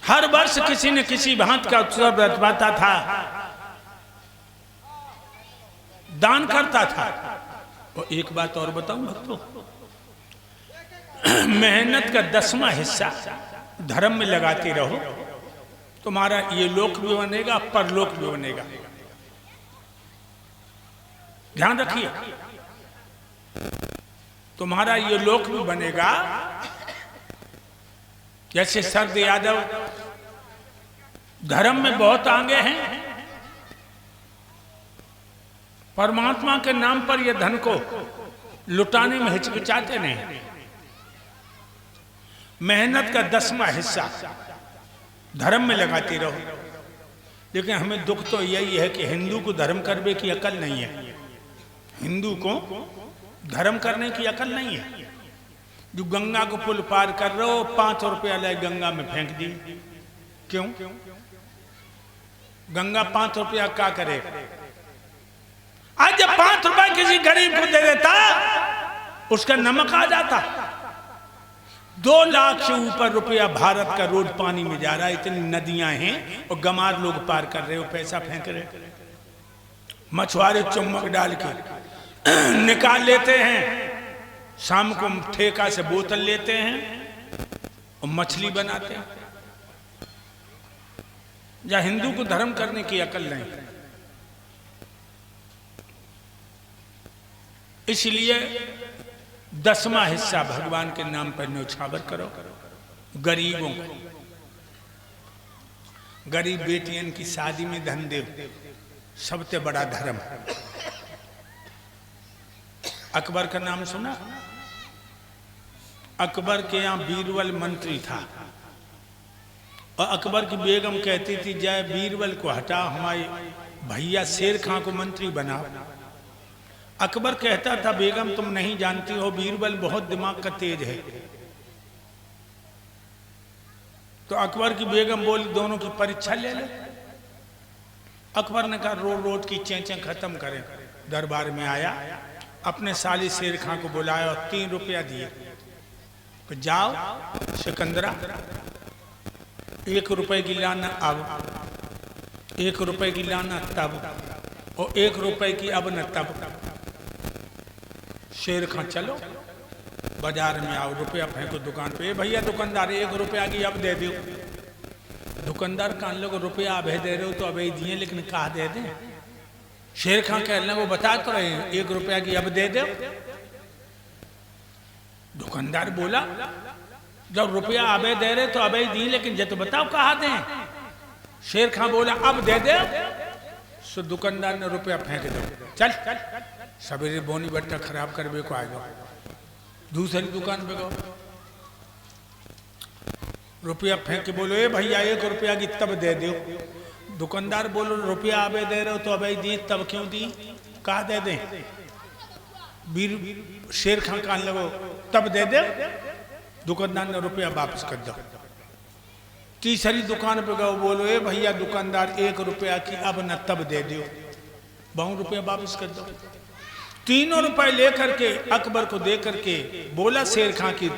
हर वर्ष किसी न किसी भांत का उत्सव रचवाता था, दान करता था। और एक बात और बताऊं भक्तों, मेहनत का 10वां हिस्सा धर्म में लगाते रहो, तुम्हारा ये लोक भी बनेगा, परलोक भी बनेगा। ध्यान रखिए, तुम्हारा ये लोक भी बनेगा। जैसे सरद यादव धर्म में बहुत आगे हैं, परमात्मा के नाम पर ये धन को लुटाने में हिचकिचाते नहीं। मेहनत का 10वां हिस्सा धर्म में लगाती रहो। लेकिन हमें दुख तो यही है कि हिंदू को धर्म करने की अकल नहीं है। हिंदू को धर्म करने की अकल नहीं है। जो गंगा को पुल पार कर रहे हो, 5 रुपया ले गंगा में फेंक दी। क्यों? गंगा 5 रुपया क्या करे? आज जब 5 रुपए किसी गरीब को दे देता, उसका नमक आ जाता। 2 लाख से ऊपर रुपया भारत का रोज पानी में जा रहा है। इतनी नदियां हैं और गमार लोग पार कर रहे हो, पैसा फेंक रहे। मछुआरे चुम्बक डाल के निकाल लेते हैं, शाम को ठेका से बोतल लेते हैं और मछली बनाते हैं। या हिंदू को धर्म करने की अकल नहीं। इसलिए 10वां हिस्सा भगवान के नाम पर न्यौछावर करो। गरीबों को, गरीब बेटियन की शादी में धन दे, सबसे बड़ा धर्म। अकबर का नाम सुना? अकबर के यहाँ बीरबल मंत्री था और अकबर की बेगम कहती थी, जय बीरबल को हटा, हमारे भैया शेर खां को मंत्री बनाओ। अकबर कहता था, बेगम तुम नहीं जानती हो, बीरबल बहुत दिमाग का तेज है। तो अकबर की बेगम बोली, दोनों की परीक्षा ले ले। अकबर ने कहा, रोज रोज की चेंचें खत्म करें। दरबार में आया, अपने साली शेर खां को बुलाया और 3 रुपया दिए। तो जाओ सिकंदरा, 1 रुपए की लाना अब, 1 रुपए की लाना तब, और 1 रुपए की अब न तब। शेर खां चलो बाजार में आओ, रुपया फेंको दुकान पे। भैया दुकानदार 1 रुपया की अब दे दो। दुकानदार कान लोग रुपया अभे दे रहे हो तो अभे दिए, लेकिन कहा दे दे। शेर खां कह रहे, वो बता तो रहे हैं 1 रुपया की अब दे दो। दुकानदार बोला, जब रुपया अबे दे रहे तो अबे दी, लेकिन ये तो बताओ कहा दें। शेर खां बोला, अब दे दे। सो दुकानदार ने रुपया फेंक दो। चल सवेरे बोनी बट्टा खराब करवे को आ जाओ, दूसरी दुकान पे गो। रुपया फेंक के बोलो, ए भैया 1 रुपया की तब दे दो। दुकानदार बोलो, रुपया अबे दे रहे हो तो अबे दी, तब क्यों दी? कहा दे दें? शेर खां कान लगो, तब दे दे। दुकानदार ने रुपया वापस कर दो। तीसरी दुकान पे गो, बोलो, ए भैया दुकानदार 1 रुपया की अब न तब दे दो। 52 रुपया वापस कर दो। 3 रुपए लेकर के अकबर को दे करके बोला शेर खां की,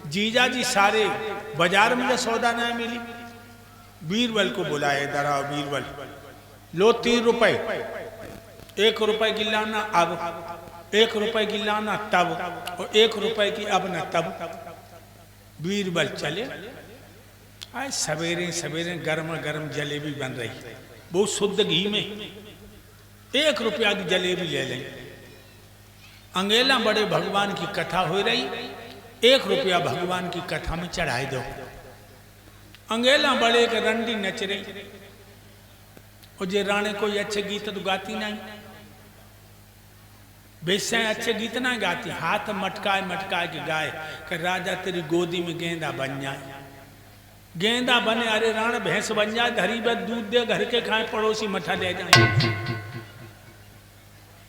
जीजा जी सारे बाजार में सौदा नहीं मिली। बीरबल को बुलाए, दराव बीरबल, लो 3 रुपए, 1 रुपए की लाना अब, 1 रुपए की लाना तब, और 1 रुपए की अब न तब। बीरबल चले। आज सवेरे सवेरे गर्म गर्म जलेबी बन रही है, बहुत शुद्ध घी में। 1 रुपया की जलेबी ले लें। अंगेला बड़े भगवान की कथा हो रही, 1 रुपया भगवान की कथा में चढ़ाई दो। अंगेला बड़े के रंडी नच रही, और जे राणे कोई अच्छे गीत तो गाती नहीं, बेस्याएं अच्छे गीत ना गाती, हाथ मटकाए मटकाए के गाए कि राजा तेरी गोदी में गेंदा बन जाए। गेंदा बने, अरे राण भैंस बन जाए, धरी बद दूध दे, घर के खाए पड़ोसी मठा ले जाए।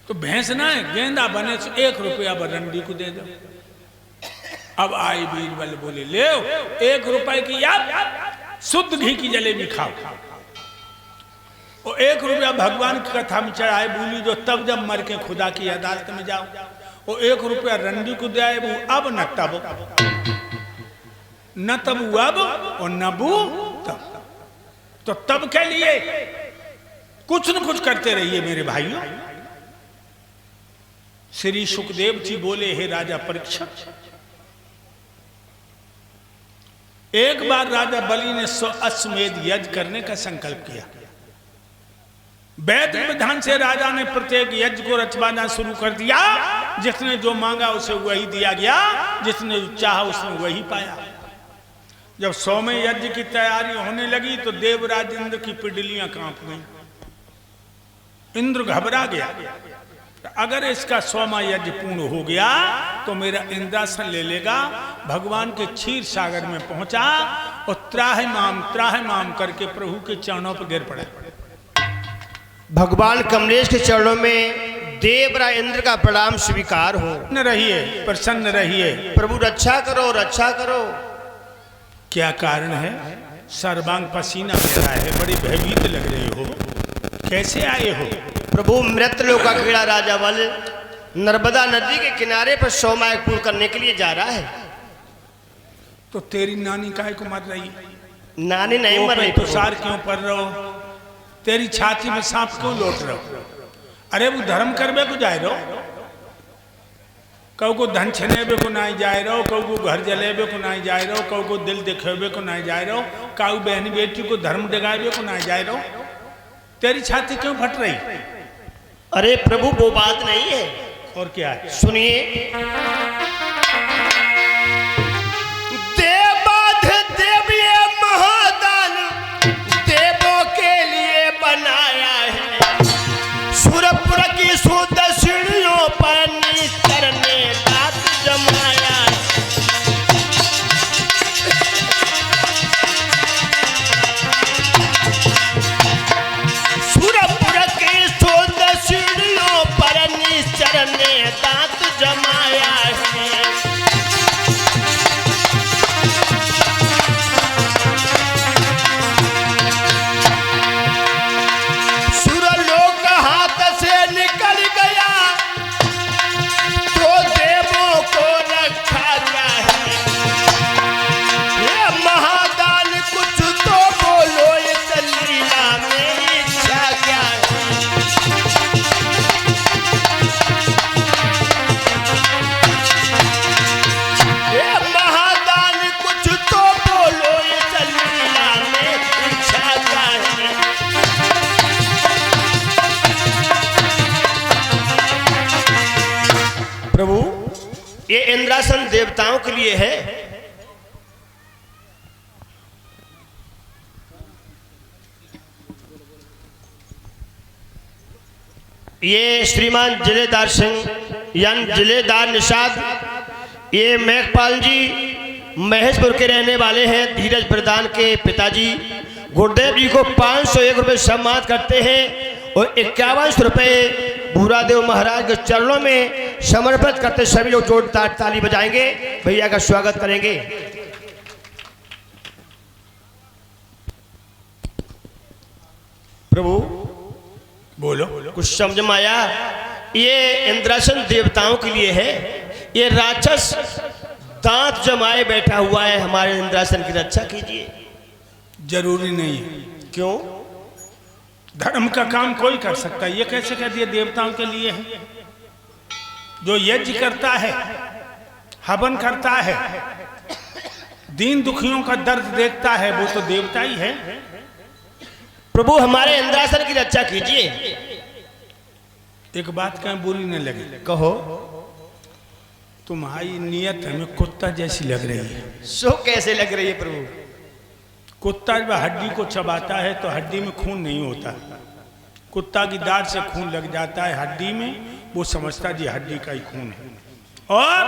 तो भैंस ना है, गेंदा बने तो 1 रुपया रंडी को दे दो। अब आई बीरबल बोले, ले 1 रुपए की आप शुद्ध घी की जलेबी खाओ, और 1 रुपया भगवान की कथा में चढ़ाए बोली जो, तब जब मर के खुदा की अदालत में जाओ। और 1 रुपया रंडी को दे, अब न तब, न तब अब और न बू तब। तो तब के लिए कुछ न कुछ करते रहिए मेरे भाइयों। श्री सुखदेव जी बोले, हे राजा परीक्षित, एक बार राजा बलि ने अश्वमेध यज्ञ करने का संकल्प किया। वैदिक विधान से राजा ने प्रत्येक यज्ञ को रचवाना शुरू कर दिया। जिसने जो मांगा उसे वही दिया गया, जिसने जो चाहा उसने वही पाया। जब 100वें यज्ञ की तैयारी होने लगी तो देवराज इंद्र की पिंडलियां कांप गईं। इंद्र घबरा गया, अगर इसका 100वां यज्ञ पूर्ण हो गया तो मेरा इंद्रासन ले लेगा। भगवान के क्षीर सागर में पहुंचा और त्राहिमाम करके प्रभु के चरणों पर गिर पड़ा। भगवान कमलेश के चरणों में देवराज इंद्र का प्रणाम स्वीकार हो। प्रसन्न रहिए। प्रभु रक्षा करो, रक्षा करो। क्या कारण है? सर्वांग पसीना बह रहा है, बड़ी भयभीत लग रहे हो, कैसे आए हो? प्रभु मृतलोक का कीड़ा राजा बल नर्मदा नदी के किनारे पर 100 माइल पूर्ण करने के लिए जा रहा है। तो तेरी नानी काहे को मर रही? नानी नहीं मर रही। तो सार क्यों पड़ रहो? तेरी छाती में सांप क्यों लौट रहो? अरे वो धर्म करबे को जाए रहो, कौ को धन छनेबे को नहीं जाए रहो, कौ को घर जलेबे को नहीं जाए रहो, कौ को दिल दिखेबे को नहीं जाए रहो, काऊ बहनी बेटी को धर्म डगाबे को नहीं जाए रहो। तेरी छाती क्यों फट रही? अरे प्रभु वो बात नहीं है। और क्या है? सुनिए। महादान देवों के लिए बनाया है। सुरपुर की सुदर्शनियों पर निस्तर ने दांत जमाया है। सुरपुर की सुदर्शनियों पर निस्तर ने दांत जमाया है। ये इंद्रासन देवताओं के लिए है। ये श्रीमान जिलेदार सिंह यानी जिलेदार निषाद, ये मेघपाल जी महेशपुर के रहने वाले हैं। धीरज प्रधान के पिताजी गुरुदेव जी को 501 रुपये सम्मान करते हैं और 51 रुपये भूरादेव महाराज के चरणों में समर्पित करते सभी लोग जोरदार ताली बजाएंगे, भैया का स्वागत करेंगे। प्रभु बोलो। कुछ समझ में आया? ये इंद्रासन देवताओं के लिए है। ये राक्षस दांत जमाए बैठा हुआ है, हमारे इंद्रासन की रक्षा कीजिए। जरूरी नहीं है। क्यों? धर्म का काम कोई कर सकता है। ये कैसे कह दिया देवताओं के लिए है? जो यज्ञ करता है, हवन करता है, दीन दुखियों का दर्द देखता है, वो तो देवता ही है। प्रभु हमारे इंद्रासन की रक्षा कीजिए। एक बात कहीं बुरी न लगे, कहो। तुम्हारी नियत हमें कुत्ता जैसी लग रही है। सो कैसे लग रही है प्रभु? कुत्ता जब हड्डी को चबाता है तो हड्डी में खून नहीं होता। कुत्ता की दाढ़ से खून लग जाता है हड्डी में, वो समझता जी हड्डी का ही खून है। और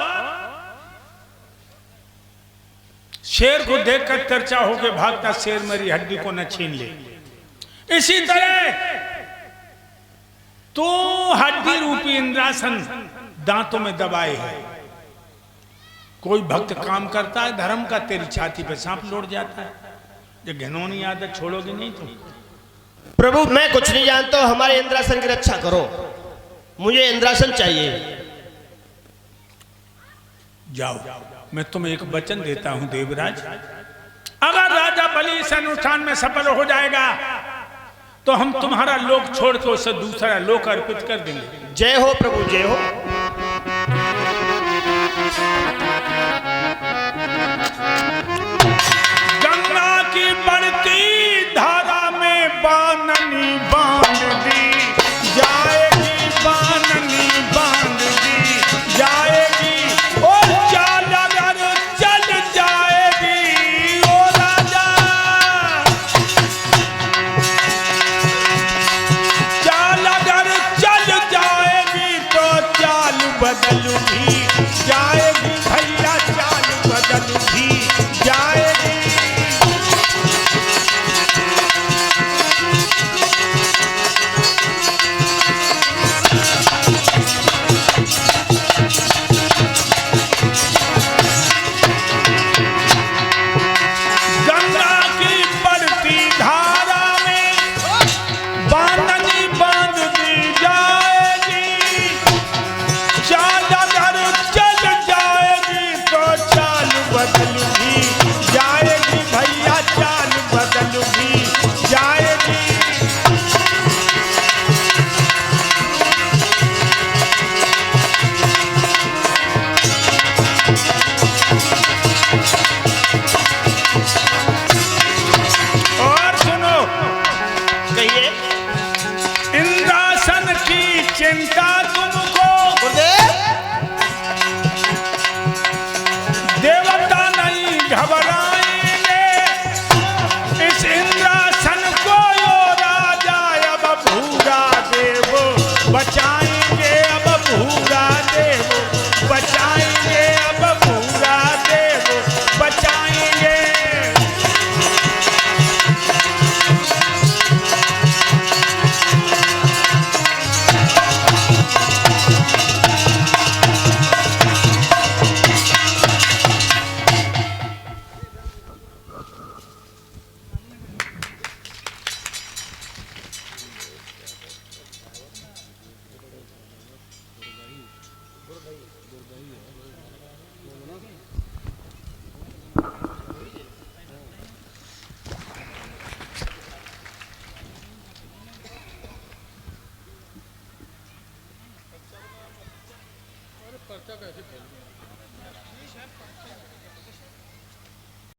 शेर को देखकर चर्चा होके भागता, शेर मेरी हड्डी को न छीन ले। इसी तरह तो हड्डी रूपी इंद्रासन दांतों में दबाए है। कोई भक्त काम करता है धर्म का, तेरी छाती पे सांप लौट जाता है। जो घिनौनी आदत छोड़ोगे नहीं तुम। प्रभु मैं कुछ नहीं जानता, हमारे इंद्रासन की रक्षा करो, मुझे इंद्रासन चाहिए। जाओ, मैं तुम्हें एक वचन देता हूं देवराज, अगर राजा बलि इस अनुष्ठान में सफल हो जाएगा तो हम तुम्हारा लोक छोड़ के उसे दूसरा लोक अर्पित कर देंगे। जय हो प्रभु, जय हो। गंगा की बढ़ती धारा में बाननी बांध दी जाएगी, बाननी बांध दी जाएगी, और चाल अगर चल जाएगी ओ राजा, चाल अगर चल जाएगी तो चाल बदल भी जाएगी भैया, चाल बदल भी जाएगी। गंगा की बढ़ती धारा में बांधनी बांध दी जाएगी, चाल अगर चल जाएगी तो चाल बदल भी जाएगी भैया, चाल बदल भी जाएगी। और सुनो, कहिए। इंद्रासन की चिंता तुमको देवता नहीं घबराएंगे, इस इंद्रासन को यो राजा अब भूरा देव बचाएंगे, अब भूरा देव बचाएंगे, अब भूरा देव बचाएंगे। पर्चा कैसे